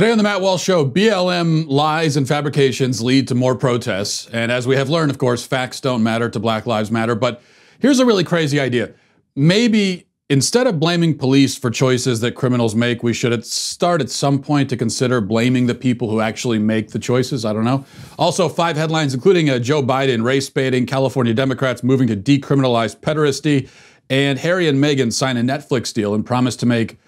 Today on the Matt Walsh Show, BLM lies and fabrications lead to more protests. And as we have learned, of course, facts don't matter to Black Lives Matter. But here's a really crazy idea. Maybe instead of blaming police for choices that criminals make, we should start at some point to consider blaming the people who actually make the choices. I don't know. Also, 5 headlines, including Joe Biden race baiting, California Democrats moving to decriminalize pederasty, and Harry and Meghan sign a Netflix deal and promise to make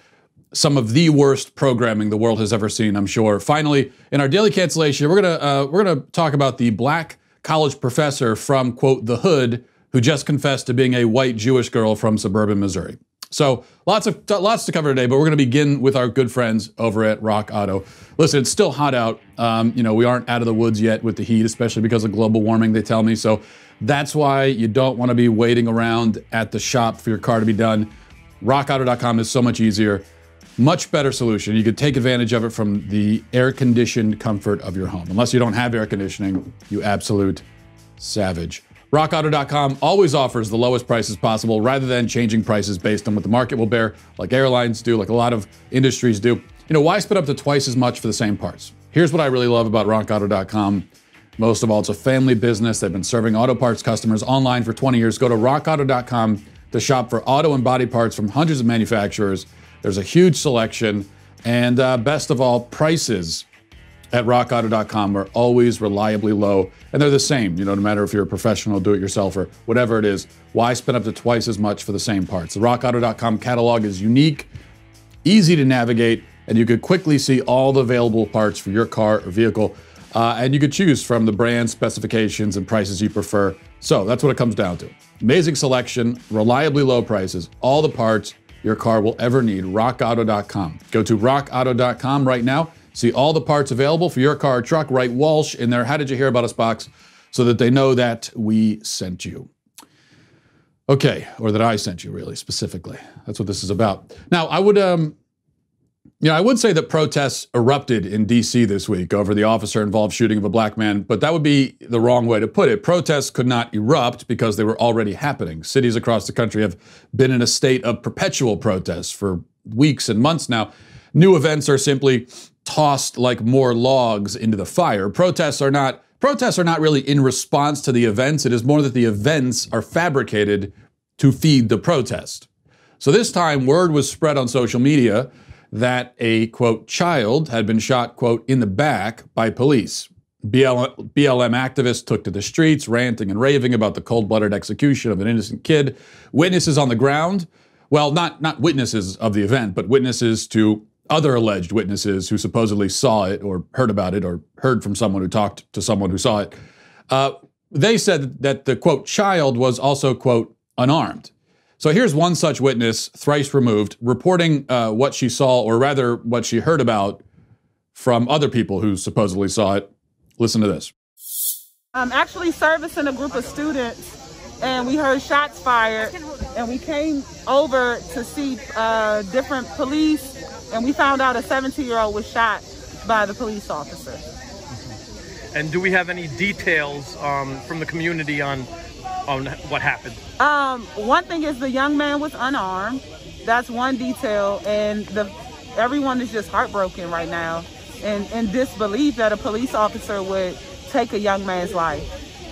some of the worst programming the world has ever seen, I'm sure. Finally, in our daily cancellation, we're gonna talk about the black college professor from, quote, the hood, who just confessed to being a white Jewish girl from suburban Missouri. So lots to cover today, but we're gonna begin with our good friends over at Rock Auto. Listen, it's still hot out. We aren't out of the woods yet with the heat, especially because of global warming, they tell me. So that's why you don't wanna be waiting around at the shop for your car to be done. RockAuto.com is so much easier. Much better solution. You could take advantage of it from the air-conditioned comfort of your home. Unless you don't have air conditioning, you absolute savage. RockAuto.com always offers the lowest prices possible rather than changing prices based on what the market will bear, like airlines do, like a lot of industries do. You know, why spend up to twice as much for the same parts? Here's what I really love about RockAuto.com. Most of all, it's a family business. They've been serving auto parts customers online for 20 years. Go to RockAuto.com to shop for auto and body parts from hundreds of manufacturers. There's a huge selection, and best of all, prices at rockauto.com are always reliably low, and they're the same, no matter if you're a professional do-it-yourselfer, whatever it is. Why spend up to twice as much for the same parts? The rockauto.com catalog is unique, easy to navigate, and you could quickly see all the available parts for your car or vehicle, and you could choose from the brand, specifications, and prices you prefer. So that's what it comes down to. Amazing selection, reliably low prices, all the parts your car will ever need. RockAuto.com. Go to RockAuto.com right now. See all the parts available for your car or truck. Write Walsh in their How Did You Hear About Us box so that they know that we sent you. Okay, or that I sent you, really, specifically. That's what this is about. Now, I would say that protests erupted in D.C. this week over the officer-involved shooting of a black man, but that would be the wrong way to put it. Protests could not erupt because they were already happening. Cities across the country have been in a state of perpetual protests for weeks and months now. New events are simply tossed like more logs into the fire. Protests are not really in response to the events. It is more that the events are fabricated to feed the protest. So this time, word was spread on social media that a, quote, child had been shot, quote, in the back by police. BLM activists took to the streets, ranting and raving about the cold-blooded execution of an innocent kid. Witnesses on the ground, well, not witnesses of the event, but witnesses to other alleged witnesses who supposedly saw it or heard about it or heard from someone who talked to someone who saw it. They said that the, quote, child was also, quote, unarmed. So here's one such witness, thrice removed, reporting what she saw, or rather what she heard about from other people who supposedly saw it. Listen to this. I'm actually servicing a group of students, and we heard shots fired, and we came over to see different police, and we found out a 17-year-old was shot by the police officer. And do we have any details from the community on what happened? One thing is the young man was unarmed. That's one detail, and everyone is just heartbroken right now and in disbelief that a police officer would take a young man's life.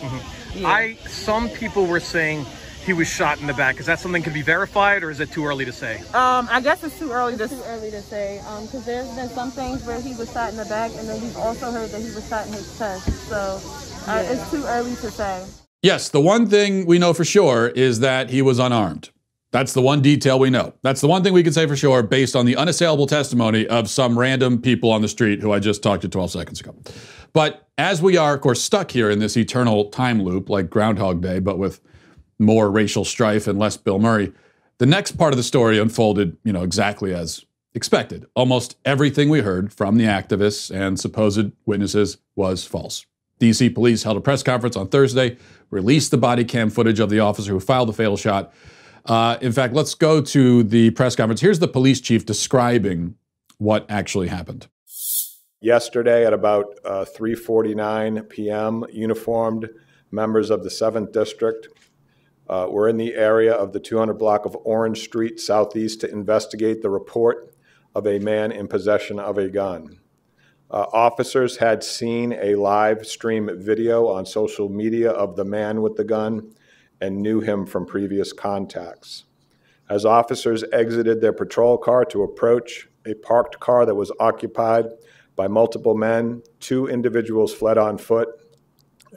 Mm-hmm. Yeah. Some people were saying he was shot in the back. Is that something can be verified, or is it too early to say? I guess it's too early to say, because there's been some things where he was shot in the back, and then we've also heard that he was shot in his chest. So it's too early to say. Yes, the one thing we know for sure is that he was unarmed. That's the one detail we know. That's the one thing we can say for sure based on the unassailable testimony of some random people on the street who I just talked to 12 seconds ago. But as we are, of course, stuck here in this eternal time loop like Groundhog Day, but with more racial strife and less Bill Murray, the next part of the story unfolded, exactly as expected. Almost everything we heard from the activists and supposed witnesses was false. DC police held a press conference on Thursday, released the body cam footage of the officer who fired the fatal shot. In fact, let's go to the press conference. Here's the police chief describing what actually happened. Yesterday at about 3:49 p.m., uniformed members of the 7th District were in the area of the 200 block of Orange Street Southeast to investigate the report of a man in possession of a gun. Officers had seen a live stream video on social media of the man with the gun and knew him from previous contacts. As officers exited their patrol car to approach a parked car that was occupied by multiple men, 2 individuals fled on foot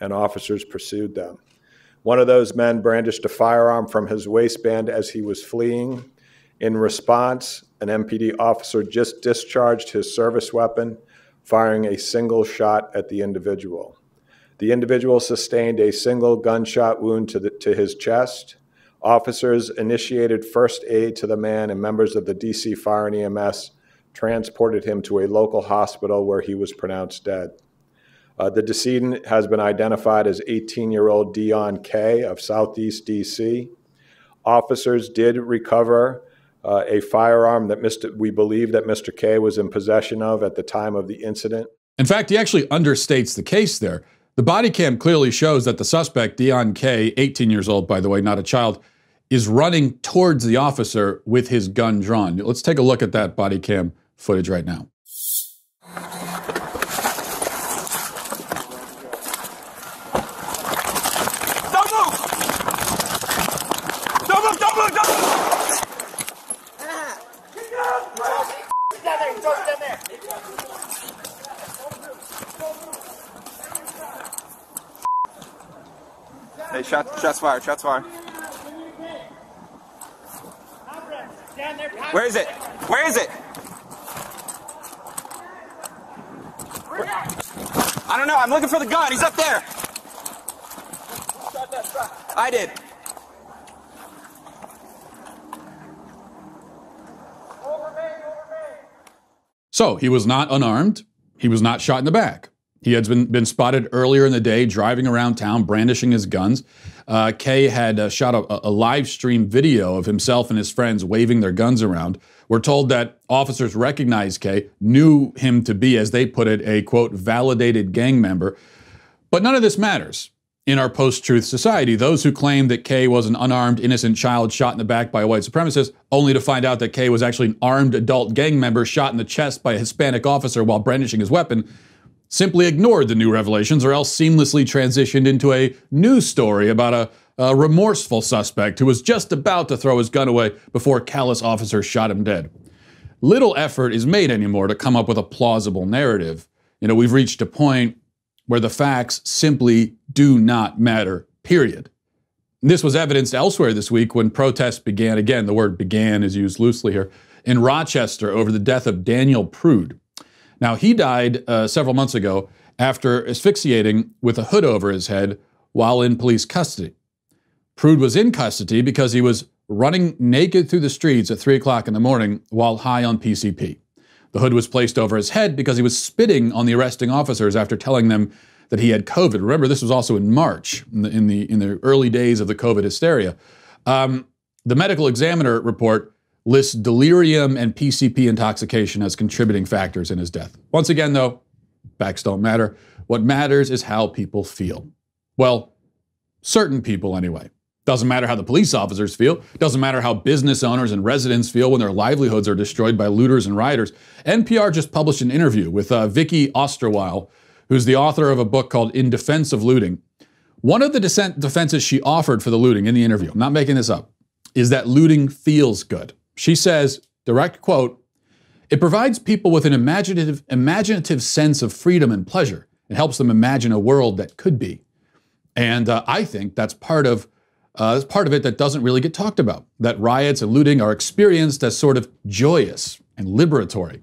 and officers pursued them. One of those men brandished a firearm from his waistband as he was fleeing. In response, an MPD officer just discharged his service weapon, firing a single shot at the individual. The individual sustained a single gunshot wound to his chest. Officers initiated first aid to the man, and members of the DC Fire and EMS transported him to a local hospital where he was pronounced dead. The decedent has been identified as 18-year-old Dion K. of Southeast DC. Officers did recover a firearm that we believe that Mr. K was in possession of at the time of the incident. In fact, he actually understates the case there. The body cam clearly shows that the suspect, Dion K., 18 years old, by the way, not a child, is running towards the officer with his gun drawn. Let's take a look at that body cam footage right now. Hey, shots fired, shots fired. Where is it? Where is it? I don't know, I'm looking for the gun, he's up there. I did. So he was not unarmed. He was not shot in the back. He had been spotted earlier in the day driving around town brandishing his guns. Kay had shot a live stream video of himself and his friends waving their guns around. We're told that officers recognized Kay, knew him to be, as they put it, a, quote, validated gang member. But none of this matters in our post-truth society. Those who claim that Kay was an unarmed, innocent child shot in the back by a white supremacist, only to find out that Kay was actually an armed adult gang member shot in the chest by a Hispanic officer while brandishing his weapon, simply ignored the new revelations or else seamlessly transitioned into a news story about a remorseful suspect who was just about to throw his gun away before callous officers shot him dead. Little effort is made anymore to come up with a plausible narrative. You know, we've reached a point where the facts simply do not matter, period. This was evidenced elsewhere this week when protests began, again, the word began is used loosely here, in Rochester over the death of Daniel Prude. Now, he died several months ago after asphyxiating with a hood over his head while in police custody. Prude was in custody because he was running naked through the streets at 3 o'clock in the morning while high on PCP. The hood was placed over his head because he was spitting on the arresting officers after telling them that he had COVID. Remember, this was also in March, in the early days of the COVID hysteria. The medical examiner report lists delirium and PCP intoxication as contributing factors in his death. Once again, though, facts don't matter. What matters is how people feel. Well, certain people anyway. Doesn't matter how the police officers feel. Doesn't matter how business owners and residents feel when their livelihoods are destroyed by looters and rioters. NPR just published an interview with Vicky Osterweil, who's the author of a book called In Defense of Looting. One of the defenses she offered for the looting in the interview, I'm not making this up, is that looting feels good. She says, direct quote, "It provides people with an imaginative sense of freedom and pleasure. It helps them imagine a world that could be." And I think that's part of it that doesn't really get talked about, that riots and looting are experienced as sort of joyous and liberatory.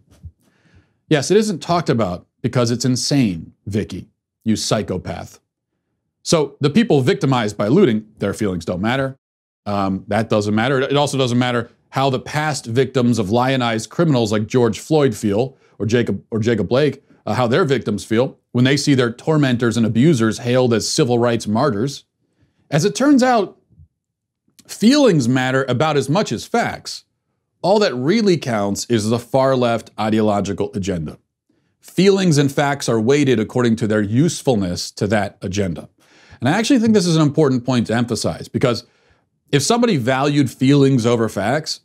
Yes, it isn't talked about because it's insane, Vicky, you psychopath. So the people victimized by looting, their feelings don't matter. That doesn't matter. It also doesn't matter how the past victims of lionized criminals like George Floyd feel, or Jacob Blake, how their victims feel when they see their tormentors and abusers hailed as civil rights martyrs. As it turns out, feelings matter about as much as facts. All that really counts is the far left ideological agenda. Feelings and facts are weighted according to their usefulness to that agenda. And I actually think this is an important point to emphasize, because if somebody valued feelings over facts,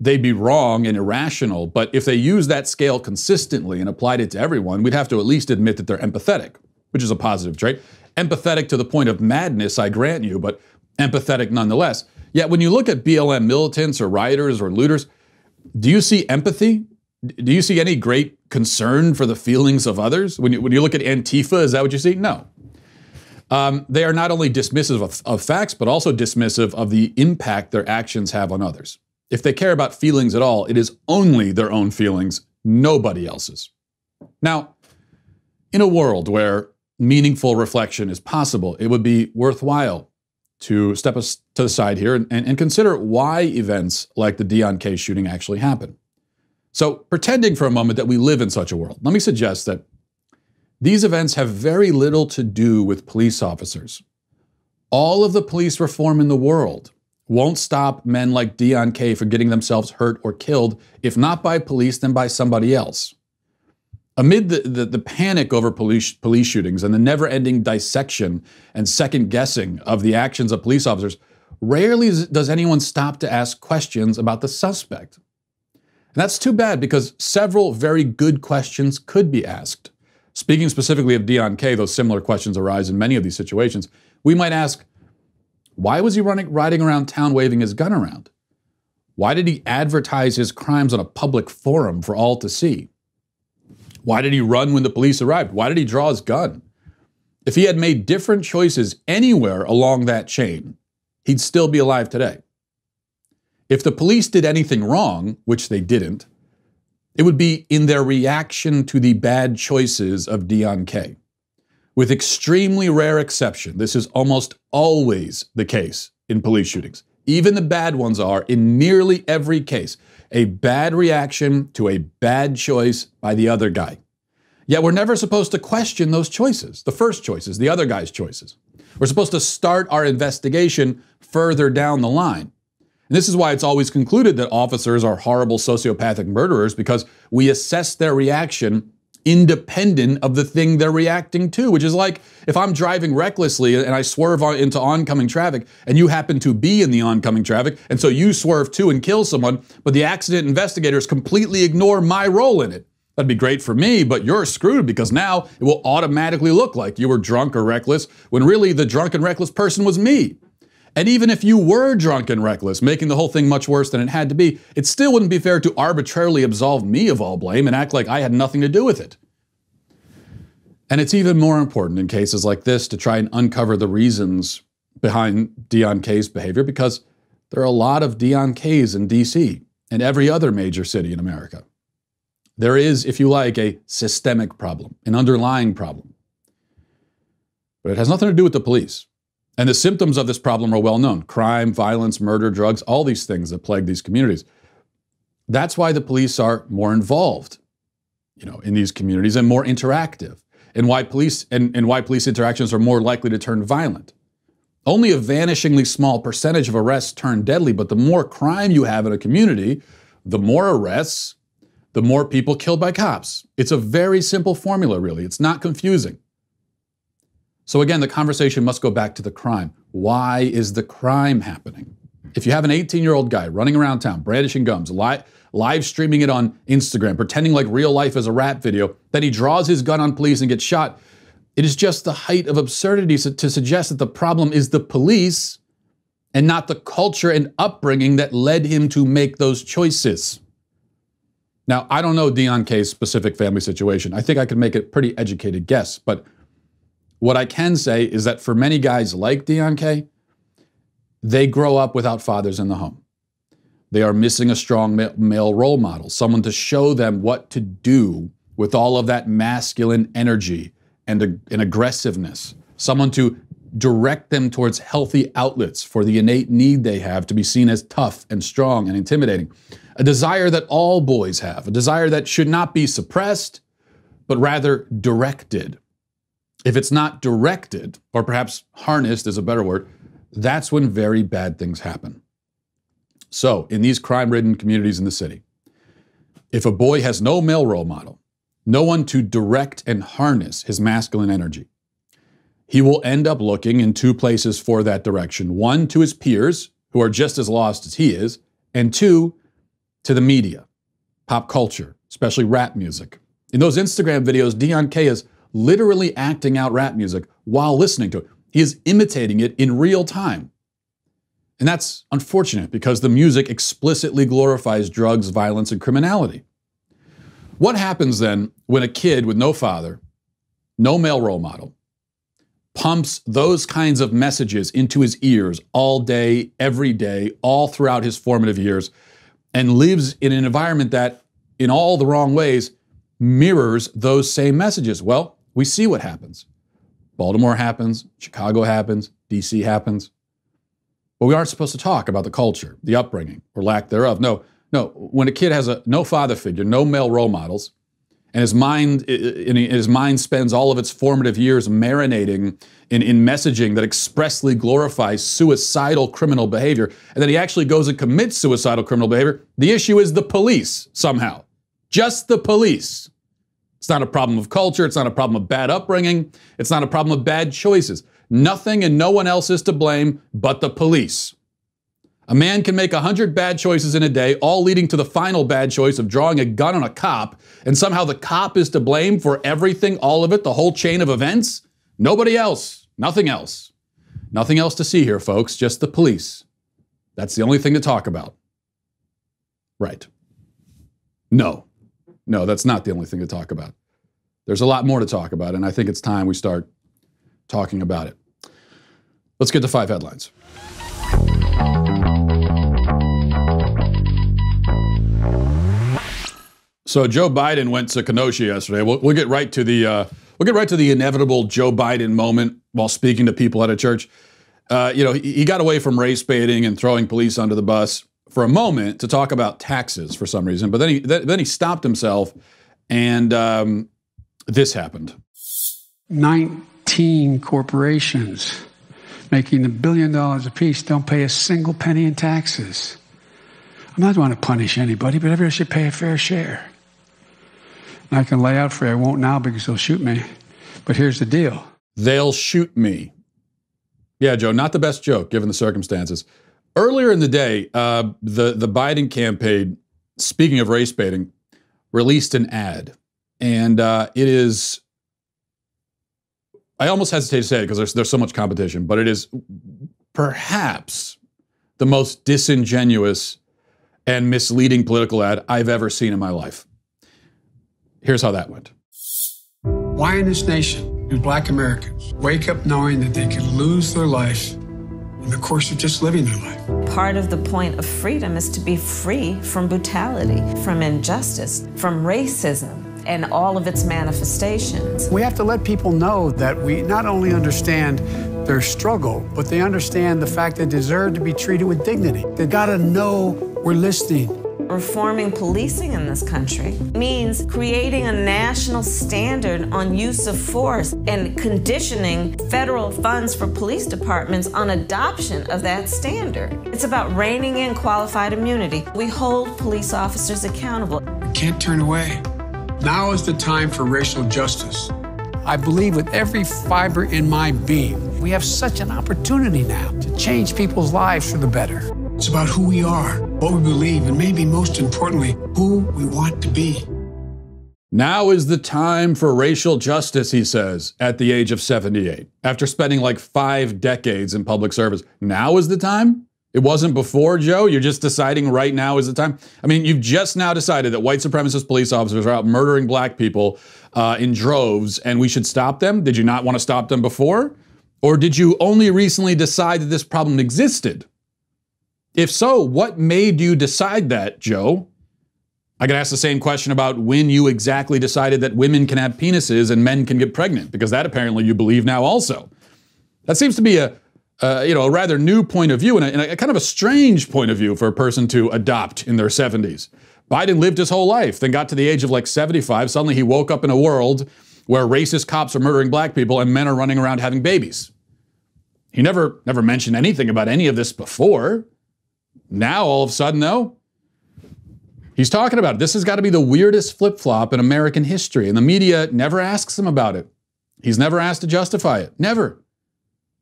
they'd be wrong and irrational, but if they used that scale consistently and applied it to everyone, we'd have to at least admit that they're empathetic, which is a positive trait. Empathetic to the point of madness, I grant you, but empathetic nonetheless. Yet when you look at BLM militants or rioters or looters, do you see empathy? Do you see any great concern for the feelings of others? When you look at Antifa, is that what you see? No. They are not only dismissive of facts, but also dismissive of the impact their actions have on others. If they care about feelings at all, it is only their own feelings, nobody else's. Now, in a world where meaningful reflection is possible, it would be worthwhile to step us to the side here and consider why events like the Deon Kay shooting actually happen. So, pretending for a moment that we live in such a world, let me suggest that these events have very little to do with police officers. All of the police reform in the world won't stop men like Deon Kay from getting themselves hurt or killed, if not by police, then by somebody else. Amid the panic over police shootings and the never-ending dissection and second-guessing of the actions of police officers, rarely does anyone stop to ask questions about the suspect. And that's too bad, because several very good questions could be asked. Speaking specifically of Deon Kay, those similar questions arise in many of these situations. We might ask, why was he riding around town waving his gun around? Why did he advertise his crimes on a public forum for all to see? Why did he run when the police arrived? Why did he draw his gun? If he had made different choices anywhere along that chain, he'd still be alive today. If the police did anything wrong, which they didn't, it would be in their reaction to the bad choices of Deon Kay. With extremely rare exception, this is almost always the case in police shootings. Even the bad ones are, in nearly every case, a bad reaction to a bad choice by the other guy. Yet we're never supposed to question those choices, the first choices, the other guy's choices. We're supposed to start our investigation further down the line. And this is why it's always concluded that officers are horrible sociopathic murderers, because we assess their reaction independent of the thing they're reacting to, which is like if I'm driving recklessly and I swerve into oncoming traffic and you happen to be in the oncoming traffic, and so you swerve too and kill someone, but the accident investigators completely ignore my role in it. That'd be great for me, but you're screwed, because now it will automatically look like you were drunk or reckless when really the drunk and reckless person was me. And even if you were drunk and reckless, making the whole thing much worse than it had to be, it still wouldn't be fair to arbitrarily absolve me of all blame and act like I had nothing to do with it. And it's even more important in cases like this to try and uncover the reasons behind Deon Kay's behavior, because there are a lot of Deon Kays in D.C. and every other major city in America. There is, if you like, a systemic problem, an underlying problem. But it has nothing to do with the police. And the symptoms of this problem are well known: crime, violence, murder, drugs, all these things that plague these communities. That's why the police are more involved, in these communities, and more interactive, and why police interactions are more likely to turn violent. Only a vanishingly small percentage of arrests turn deadly, but the more crime you have in a community, the more arrests, the more people killed by cops. It's a very simple formula, really. It's not confusing. So again, the conversation must go back to the crime. Why is the crime happening? If you have an 18-year-old guy running around town, brandishing guns, live streaming it on Instagram, pretending like real life is a rap video, then he draws his gun on police and gets shot, it is just the height of absurdity to suggest that the problem is the police and not the culture and upbringing that led him to make those choices. Now, I don't know Deon Kay's specific family situation. I think I could make a pretty educated guess, but what I can say is that for many guys like Deon Kay, they grow up without fathers in the home. They are missing a strong male role model, someone to show them what to do with all of that masculine energy and aggressiveness, someone to direct them towards healthy outlets for the innate need they have to be seen as tough and strong and intimidating. A desire that all boys have, a desire that should not be suppressed, but rather directed. If it's not directed, or perhaps harnessed is a better word, that's when very bad things happen. So, in these crime-ridden communities in the city, if a boy has no male role model, no one to direct and harness his masculine energy, he will end up looking in two places for that direction. One, to his peers, who are just as lost as he is, and two, to the media, pop culture, especially rap music. In those Instagram videos, Deon Kay is literally acting out rap music while listening to it. He is imitating it in real time. And that's unfortunate because the music explicitly glorifies drugs, violence, and criminality. What happens then when a kid with no father, no male role model, pumps those kinds of messages into his ears all day, every day, all throughout his formative years, and lives in an environment that, in all the wrong ways, mirrors those same messages? Well, we see what happens. Baltimore happens, Chicago happens, DC happens. But we aren't supposed to talk about the culture, the upbringing, or lack thereof. No, when a kid has no father figure, no male role models, and his mind spends all of its formative years marinating in messaging that expressly glorifies suicidal criminal behavior, and then he actually goes and commits suicidal criminal behavior, the issue is the police somehow. Just the police. It's not a problem of culture. It's not a problem of bad upbringing. It's not a problem of bad choices. Nothing and no one else is to blame but the police. A man can make 100 bad choices in a day, all leading to the final bad choice of drawing a gun on a cop, and somehow the cop is to blame for everything, all of it, the whole chain of events? Nobody else. Nothing else. Nothing else to see here, folks. Just the police. That's the only thing to talk about. Right. No, that's not the only thing to talk about. There's a lot more to talk about, and I think it's time we start talking about it. Let's get to 5 headlines. So Joe Biden went to Kenosha yesterday. We'll get right to the inevitable Joe Biden moment while speaking to people at a church. He got away from race baiting and throwing police under the bus for a moment to talk about taxes for some reason, but then he stopped himself, and this happened. 19 corporations making $1 billion apiece don't pay a single penny in taxes. I'm not going to punish anybody, but everybody should pay a fair share. And I can lay out for you. I won't now because they'll shoot me. But here's the deal. They'll shoot me. Yeah, Joe, not the best joke given the circumstances. Earlier in the day, the Biden campaign, speaking of race baiting, released an ad. And it is, I almost hesitate to say it because there's so much competition, but it is perhaps the most disingenuous and misleading political ad I've ever seen in my life. Here's how that went. Why in this nation do Black Americans wake up knowing that they could lose their life in the course of just living their life? Part of the point of freedom is to be free from brutality, from injustice, from racism, and all of its manifestations. We have to let people know that we not only understand their struggle, but they understand the fact they deserve to be treated with dignity. They gotta know we're listening. Reforming policing in this country means creating a national standard on use of force and conditioning federal funds for police departments on adoption of that standard. It's about reining in qualified immunity. We hold police officers accountable. We can't turn away. Now is the time for racial justice. I believe with every fiber in my being, we have such an opportunity now to change people's lives for the better. It's about who we are, what we believe, and maybe most importantly, who we want to be. Now is the time for racial justice, he says, at the age of 78. After spending like 5 decades in public service, now is the time? It wasn't before, Joe? You're just deciding right now is the time? I mean, you've just now decided that white supremacist police officers are out murdering black people in droves, and we should stop them? Did you not want to stop them before? Or did you only recently decide that this problem existed? If so, what made you decide that, Joe? I could ask the same question about when you exactly decided that women can have penises and men can get pregnant, because that apparently you believe now also. That seems to be a rather new point of view and a kind of a strange point of view for a person to adopt in their 70s. Biden lived his whole life, then got to the age of like 75. Suddenly he woke up in a world where racist cops are murdering black people and men are running around having babies. He never mentioned anything about any of this before. Now, all of a sudden, though, he's talking about it. This has got to be the weirdest flip-flop in American history, and the media never asks him about it. He's never asked to justify it. Never.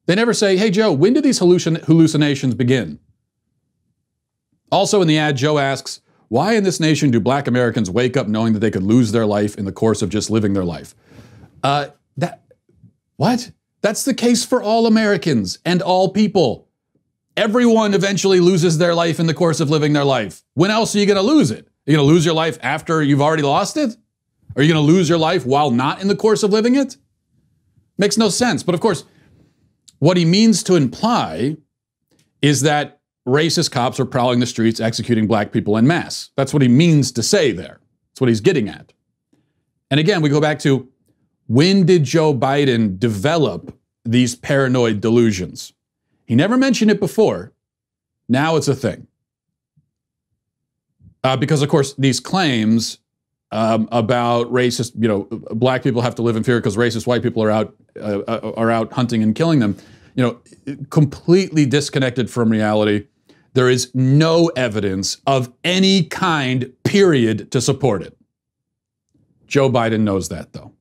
They never say, hey, Joe, when did these hallucinations begin? Also in the ad, Joe asks, Why in this nation do black Americans wake up knowing that they could lose their life in the course of just living their life? What? That's the case for all Americans and all people. Everyone eventually loses their life in the course of living their life. When else are you going to lose it? Are you going to lose your life after you've already lost it? Are you going to lose your life while not in the course of living it? Makes no sense. But of course, what he means to imply is that racist cops are prowling the streets, executing black people en masse. That's what he means to say there. That's what he's getting at. And again, we go back to, when did Joe Biden develop these paranoid delusions? He never mentioned it before. Now it's a thing. Because, of course, these claims about racist, black people have to live in fear because racist white people are out hunting and killing them, completely disconnected from reality. There is no evidence of any kind, period, to support it. Joe Biden knows that, though.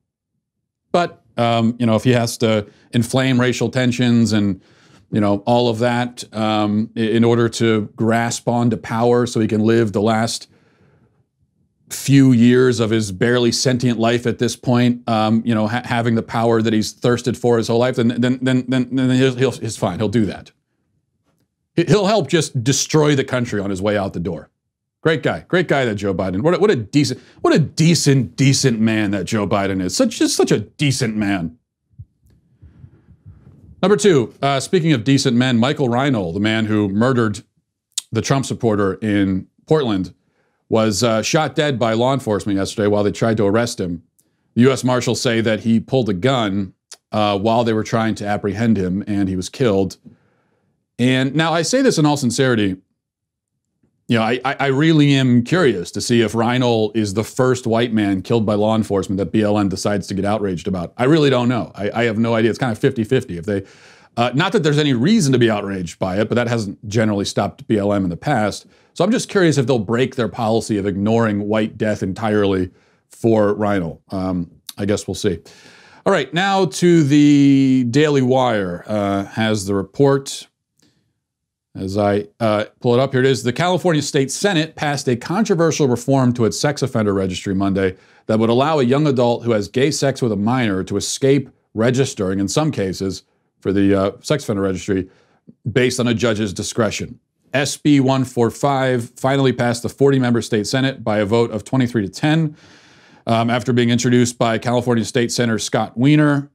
But, if he has to inflame racial tensions and, all of that in order to grasp onto power so he can live the last few years of his barely sentient life at this point, having the power that he's thirsted for his whole life, then he's fine. He'll do that. He'll help just destroy the country on his way out the door. Great guy, that Joe Biden. What a decent man that Joe Biden is. Such a decent man. Number two, speaking of decent men, Michael Reinoehl, the man who murdered the Trump supporter in Portland, was shot dead by law enforcement yesterday while they tried to arrest him. The U.S. Marshals say that he pulled a gun while they were trying to apprehend him, and he was killed. And now I say this in all sincerity. I really am curious to see if Reinoehl is the first white man killed by law enforcement that BLM decides to get outraged about. I really don't know. I have no idea. It's kind of 50-50. If they, not that there's any reason to be outraged by it, but that hasn't generally stopped BLM in the past. So I'm just curious if they'll break their policy of ignoring white death entirely for Reinoehl. I guess we'll see. All right, now to the Daily Wire has the report. As I pull it up, here it is. The California State Senate passed a controversial reform to its sex offender registry Monday that would allow a young adult who has gay sex with a minor to escape registering, in some cases, for the sex offender registry, based on a judge's discretion. SB 145 finally passed the 40-member state Senate by a vote of 23-10 after being introduced by California State Senator Scott Wiener.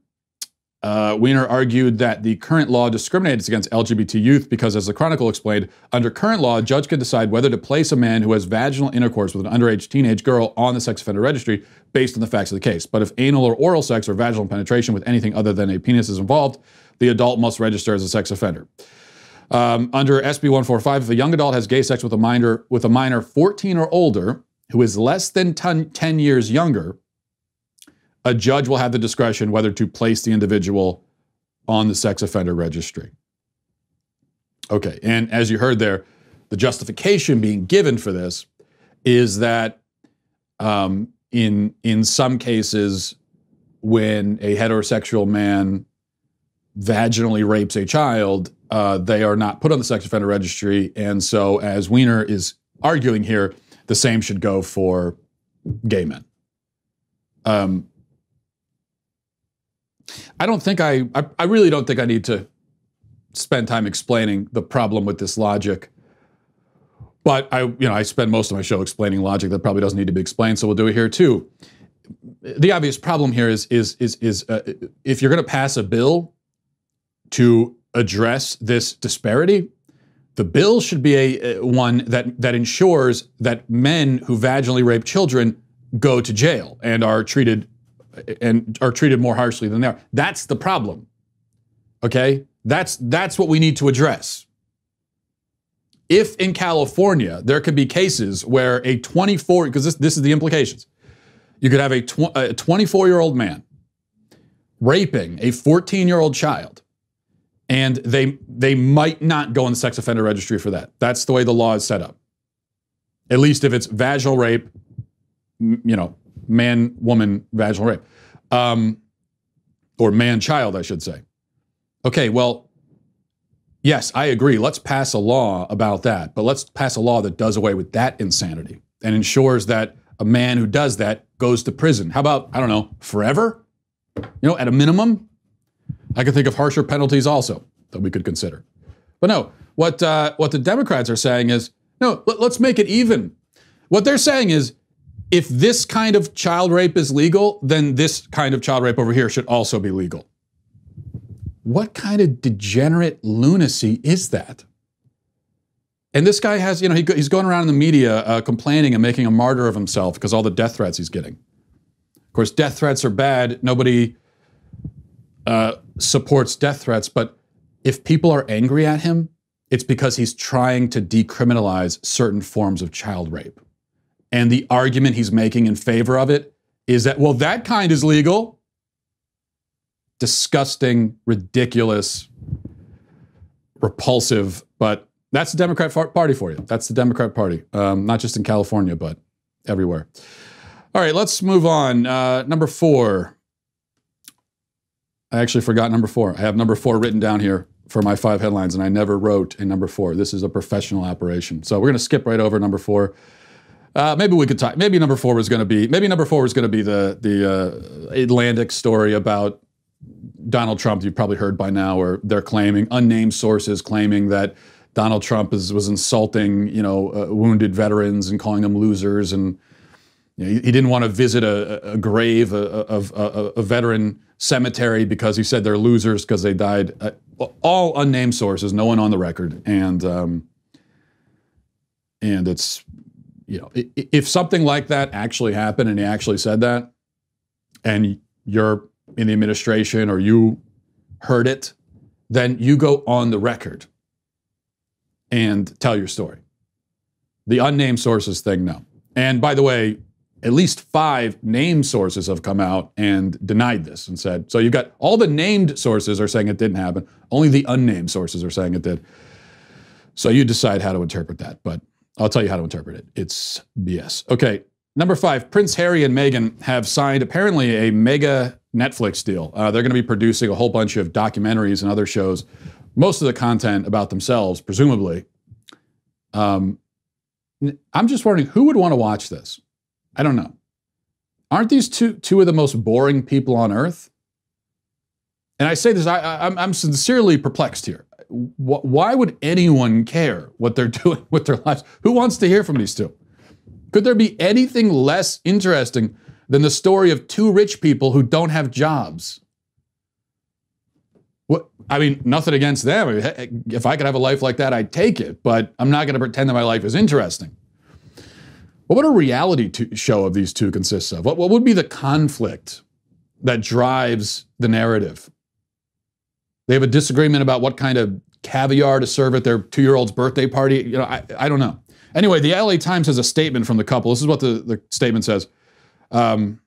Wiener argued that the current law discriminates against LGBT youth because, as the Chronicle explained, under current law, a judge could decide whether to place a man who has vaginal intercourse with an underage teenage girl on the sex offender registry based on the facts of the case. But if anal or oral sex or vaginal penetration with anything other than a penis is involved, the adult must register as a sex offender. Under SB 145, if a young adult has gay sex with a minor 14 or older who is less than 10 years younger, a judge will have the discretion whether to place the individual on the sex offender registry. Okay, and as you heard there, the justification being given for this is that in some cases, when a heterosexual man vaginally rapes a child, they are not put on the sex offender registry, and so as Wiener is arguing here, the same should go for gay men. I really don't think I need to spend time explaining the problem with this logic. But I spend most of my show explaining logic that probably doesn't need to be explained, so we'll do it here too. The obvious problem here is if you're going to pass a bill to address this disparity, the bill should be one that ensures that men who vaginally rape children go to jail and are treated more harshly than they are. That's the problem. Okay? That's what we need to address. If in California there could be cases where a 24, because this is the implications, you could have a 24-year-old man raping a 14-year-old child, and they might not go on the sex offender registry for that. That's the way the law is set up. At least if it's vaginal rape, man-woman vaginal rape, or man-child, I should say. Okay, well, yes, I agree. Let's pass a law about that, but let's pass a law that does away with that insanity. and ensures that a man who does that goes to prison. How about, I don't know, forever? You know, at a minimum? I could think of harsher penalties also that we could consider. But no, what the Democrats are saying is, no, let's make it even. What they're saying is, if this kind of child rape is legal, then this kind of child rape over here should also be legal. What kind of degenerate lunacy is that? And this guy has, you know, he's going around in the media complaining and making a martyr of himself because all the death threats he's getting. Of course, death threats are bad. Nobody supports death threats. But if people are angry at him, it's because he's trying to decriminalize certain forms of child rape. And the argument he's making in favor of it is that, well, that kind is legal. Disgusting, ridiculous, repulsive, but that's the Democrat Party for you. That's the Democrat Party, not just in California, but everywhere. All right, let's move on. Number 4. I actually forgot number 4. I have number 4 written down here for my 5 headlines, and I never wrote a number 4. This is a professional operation. So we're going to skip right over number 4. Maybe we could talk. Maybe number 4 was going to be. Maybe number 4 was going to be the Atlantic story about Donald Trump. You've probably heard by now, where they're claiming, unnamed sources claiming that Donald Trump was insulting, wounded veterans and calling them losers, and he didn't want to visit a grave of a veteran cemetery because he said they're losers because they died. All unnamed sources, no one on the record, and it's. If something like that actually happened and he actually said that, and you're in the administration or you heard it, then you go on the record and tell your story. The unnamed sources thing, no. And by the way, at least 5 named sources have come out and denied this and said, so you've got all the named sources are saying it didn't happen. Only the unnamed sources are saying it did. So you decide how to interpret that, but I'll tell you how to interpret it. It's BS. Okay, number 5, Prince Harry and Meghan have signed apparently a mega Netflix deal. They're going to be producing a whole bunch of documentaries and other shows, most of the content about themselves, presumably. I'm just wondering, who would want to watch this? I don't know. Aren't these two of the most boring people on earth? And I say this, I'm sincerely perplexed here. Why would anyone care what they're doing with their lives? Who wants to hear from these two? Could there be anything less interesting than the story of 2 rich people who don't have jobs? I mean, nothing against them. If I could have a life like that, I'd take it. But I'm not going to pretend that my life is interesting. What would a reality show of these two consist of? What would be the conflict that drives the narrative? They have a disagreement about what kind of caviar to serve at their 2-year-old's birthday party. I don't know. Anyway, the LA Times has a statement from the couple. This is what the statement says. Our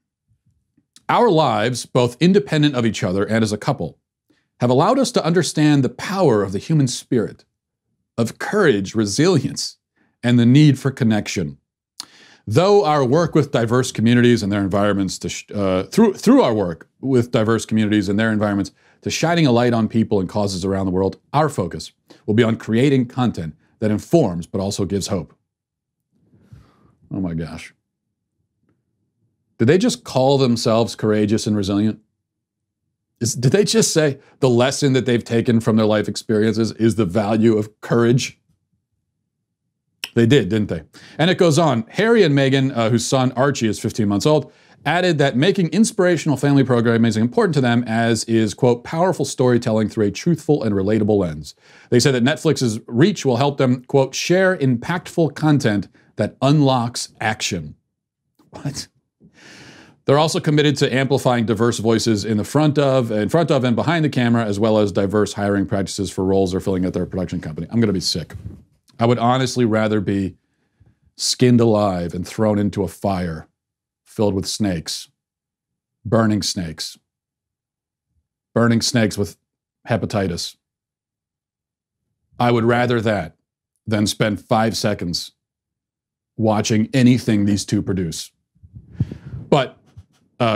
lives, both independent of each other and as a couple, have allowed us to understand the power of the human spirit, of courage, resilience, and the need for connection. Though our work with diverse communities and their environments, through our work with diverse communities and their environments, to shining a light on people and causes around the world, our focus will be on creating content that informs but also gives hope. Oh my gosh. Did they just call themselves courageous and resilient? Did they just say the lesson that they've taken from their life experiences is the value of courage? They did, didn't they? And it goes on. Harry and Meghan, whose son Archie is 15 months old, added that making inspirational family programming is important to them, as is, quote, powerful storytelling through a truthful and relatable lens. They said that Netflix's reach will help them, quote, share impactful content that unlocks action. What? They're also committed to amplifying diverse voices in front of and behind the camera, as well as diverse hiring practices for roles they're filling at their production company. I'm going to be sick. I would honestly rather be skinned alive and thrown into a fire filled with snakes, burning snakes with hepatitis. I would rather that than spend 5 seconds watching anything these two produce. But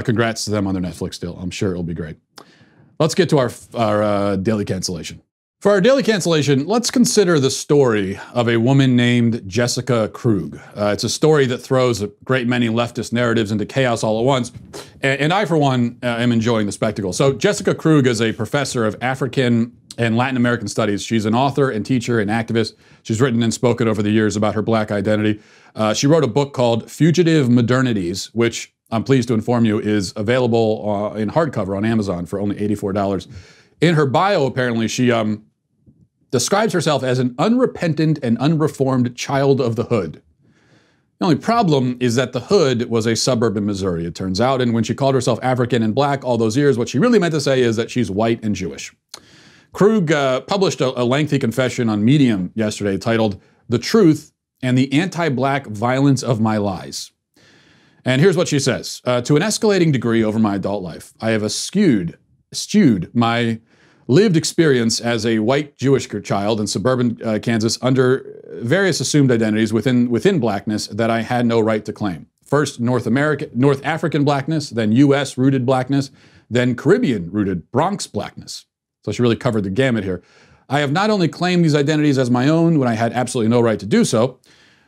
congrats to them on their Netflix deal. I'm sure it'll be great. Let's get to our daily cancellation. For our daily cancellation, let's consider the story of a woman named Jessica Krug. It's a story that throws a great many leftist narratives into chaos all at once. And I, for one, am enjoying the spectacle. So Jessica Krug is a professor of African and Latin American studies. She's an author and teacher and activist. She's written and spoken over the years about her Black identity. She wrote a book called Fugitive Modernities, which I'm pleased to inform you is available in hardcover on Amazon for only $84. In her bio, apparently, she describes herself as an unrepentant and unreformed child of the hood. The only problem is that the hood was a suburb in Missouri, it turns out, and when she called herself African and Black all those years, what she really meant to say is that she's white and Jewish. Krug published a lengthy confession on Medium yesterday titled The Truth and the Anti-Black Violence of My Lies. And here's what she says. To an escalating degree over my adult life, I have eschewed my lived experience as a white Jewish child in suburban Kansas under various assumed identities within Blackness that I had no right to claim. First, North African Blackness, then U.S.-rooted Blackness, then Caribbean-rooted Bronx Blackness. So she really covered the gamut here. I have not only claimed these identities as my own when I had absolutely no right to do so,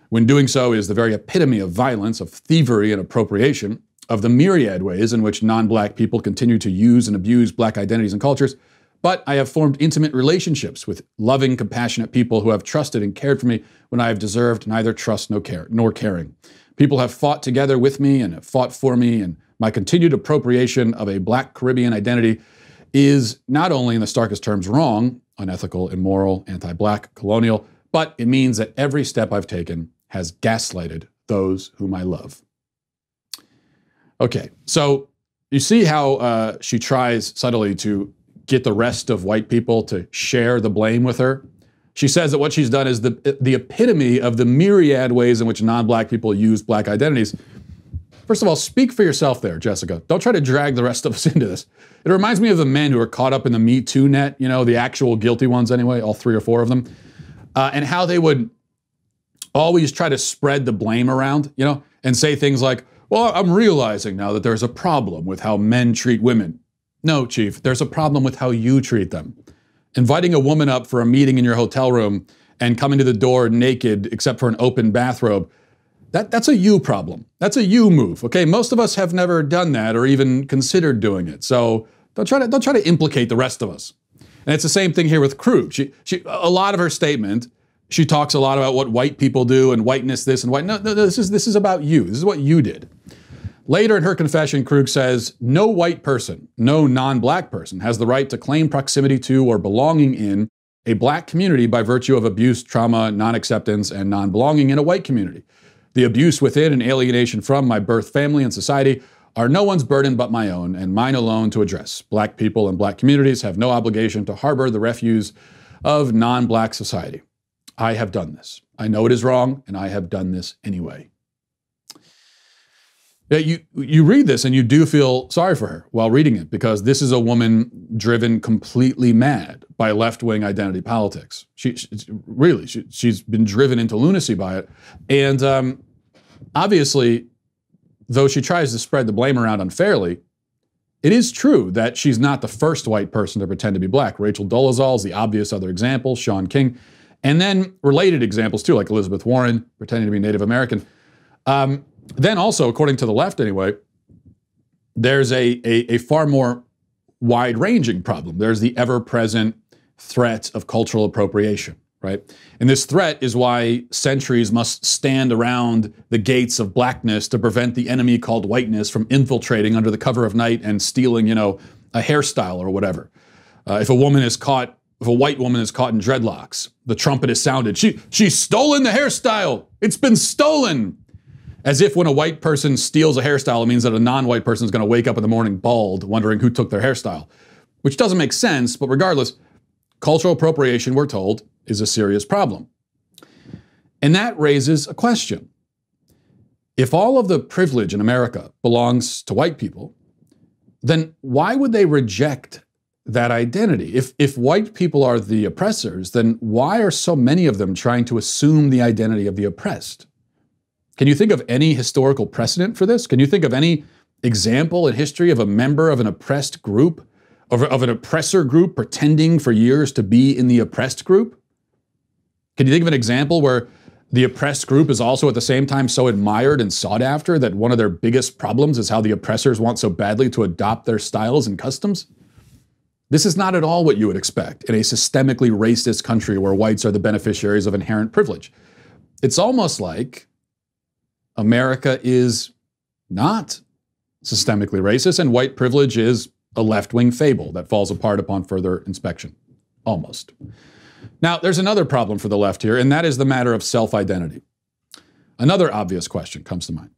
when doing so is the very epitome of violence, of thievery and appropriation, of the myriad ways in which non-Black people continue to use and abuse Black identities and cultures, but I have formed intimate relationships with loving, compassionate people who have trusted and cared for me when I have deserved neither trust nor caring. People have fought together with me and have fought for me, and my continued appropriation of a Black Caribbean identity is not only in the starkest terms wrong, unethical, immoral, anti-Black, colonial, but it means that every step I've taken has gaslighted those whom I love. Okay, so you see how she tries subtly to get the rest of white people to share the blame with her. She says that what she's done is the epitome of the myriad ways in which non-Black people use Black identities. First of all, speak for yourself there, Jessica. Don't try to drag the rest of us into this. It reminds me of the men who are caught up in the Me Too net, you know, the actual guilty ones anyway, all 3 or 4 of them, and how they would always try to spread the blame around, you know, and say things like, well, I'm realizing now that there's a problem with how men treat women. No, Chief, there's a problem with how you treat them. Inviting a woman up for a meeting in your hotel room and coming to the door naked except for an open bathrobe, that's a you problem. That's a you move, okay? Most of us have never done that or even considered doing it. So don't try to implicate the rest of us. And it's the same thing here with Krug. A lot of her statement, she talks a lot about what white people do and whiteness this and white. No, this is about you. This is what you did. Later in her confession, Krug says, no white person, no non-Black person has the right to claim proximity to or belonging in a Black community by virtue of abuse, trauma, non-acceptance, and non-belonging in a white community. The abuse within and alienation from my birth family and society are no one's burden but my own and mine alone to address. Black people and Black communities have no obligation to harbor the refuse of non-Black society. I have done this. I know it is wrong, and I have done this anyway. Yeah, you read this and you do feel sorry for her while reading it, because this is a woman driven completely mad by left-wing identity politics. She's been driven into lunacy by it. And obviously, though she tries to spread the blame around unfairly, it is true that she's not the first white person to pretend to be Black. Rachel Dolezal is the obvious other example, Shaun King, and then related examples too, like Elizabeth Warren pretending to be Native American. Then also, according to the left anyway, there's a far more wide-ranging problem. There's the ever-present threat of cultural appropriation, right? And this threat is why centuries must stand around the gates of Blackness to prevent the enemy called whiteness from infiltrating under the cover of night and stealing, you know, a hairstyle or whatever. If a white woman is caught in dreadlocks, the trumpet is sounded. She's stolen the hairstyle. It's been stolen. As if when a white person steals a hairstyle, it means that a non-white person is going to wake up in the morning bald, wondering who took their hairstyle, which doesn't make sense. But regardless, cultural appropriation, we're told, is a serious problem. And that raises a question. If all of the privilege in America belongs to white people, then why would they reject that identity? If white people are the oppressors, then why are so many of them trying to assume the identity of the oppressed? Can you think of any historical precedent for this? Can you think of any example in history of a member of an oppressed group of an oppressor group pretending for years to be in the oppressed group? Can you think of an example where the oppressed group is also at the same time so admired and sought after that one of their biggest problems is how the oppressors want so badly to adopt their styles and customs? This is not at all what you would expect in a systemically racist country where whites are the beneficiaries of inherent privilege. It's almost like America is not systemically racist and white privilege is a left-wing fable that falls apart upon further inspection. Almost. Now, there's another problem for the left here, and that is the matter of self-identity. Another obvious question comes to mind.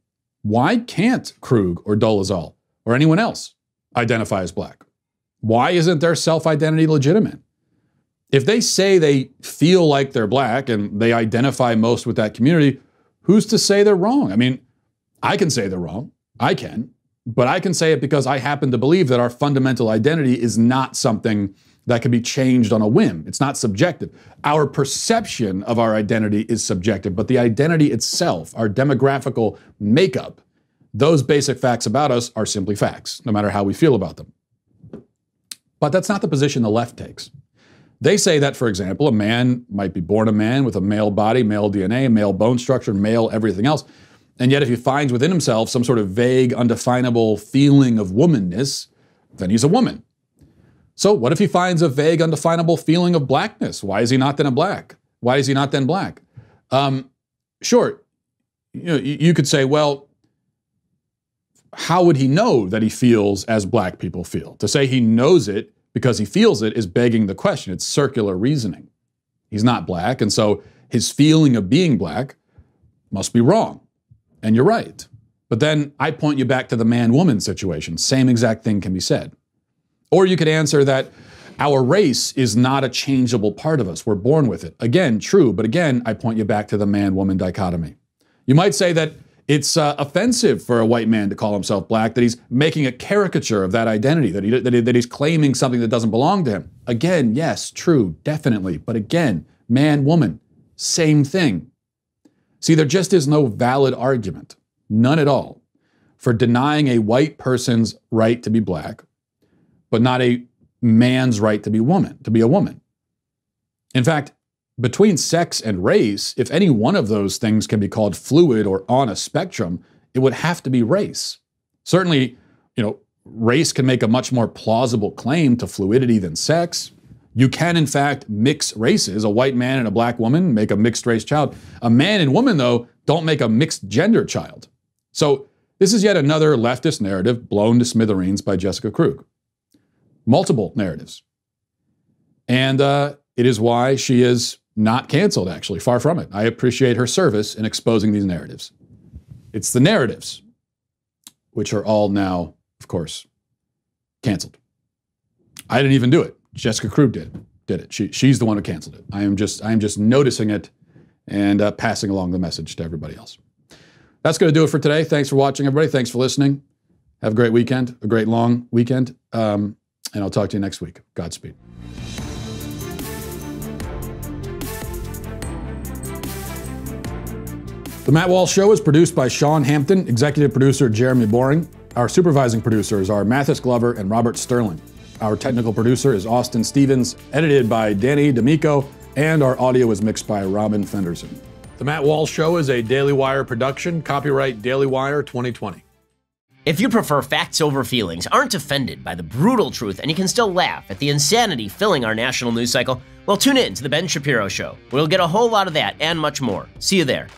Why can't Krug or Dolezal or anyone else identify as black? Why isn't their self-identity legitimate? If they say they feel like they're black and they identify most with that community, who's to say they're wrong? I mean, I can say they're wrong. I can. But I can say it because I happen to believe that our fundamental identity is not something that can be changed on a whim. It's not subjective. Our perception of our identity is subjective, but the identity itself, our demographical makeup, those basic facts about us are simply facts, no matter how we feel about them. But that's not the position the left takes. They say that, for example, a man might be born a man with a male body, male DNA, male bone structure, male everything else. And yet if he finds within himself some sort of vague, undefinable feeling of womanness, then he's a woman. So what if he finds a vague, undefinable feeling of blackness? Why is he not then a black? Why is he not then black? Sure, you could say, well, how would he know that he feels as black people feel? To say he knows it because he feels it is begging the question. It's circular reasoning. He's not black, and so his feeling of being black must be wrong. And you're right. But then I point you back to the man-woman situation. Same exact thing can be said. Or you could answer that our race is not a changeable part of us. We're born with it. Again, true. But again, I point you back to the man-woman dichotomy. You might say that it's offensive for a white man to call himself black, that he's making a caricature of that identity, that he's claiming something that doesn't belong to him. Again, yes, true, definitely. But again, man-woman, same thing. See, there just is no valid argument, none at all, for denying a white person's right to be black, but not a man's right to be a woman. In fact, between sex and race, if any one of those things can be called fluid or on a spectrum, it would have to be race. Certainly, race can make a much more plausible claim to fluidity than sex. You can, in fact, mix races. A white man and a black woman make a mixed race child. A man and woman, though, don't make a mixed gender child. So this is yet another leftist narrative blown to smithereens by Jessica Krug. Multiple narratives. And it is why she is not canceled, actually. Far from it. I appreciate her service in exposing these narratives. It's the narratives, which are all now, of course, canceled. I didn't even do it. Jessica Krug did it. She's the one who canceled it. I am just noticing it and passing along the message to everybody else. That's going to do it for today. Thanks for watching, everybody. Thanks for listening. Have a great weekend, a great long weekend, and I'll talk to you next week. Godspeed. The Matt Walsh Show is produced by Sean Hampton, executive producer Jeremy Boring. Our supervising producers are Mathis Glover and Robert Sterling. Our technical producer is Austin Stevens, edited by Danny D'Amico, and our audio is mixed by Robin Fenderson. The Matt Walsh Show is a Daily Wire production, copyright Daily Wire 2020. If you prefer facts over feelings, aren't offended by the brutal truth, and you can still laugh at the insanity filling our national news cycle, well, tune in to The Ben Shapiro Show. We'll get a whole lot of that and much more. See you there.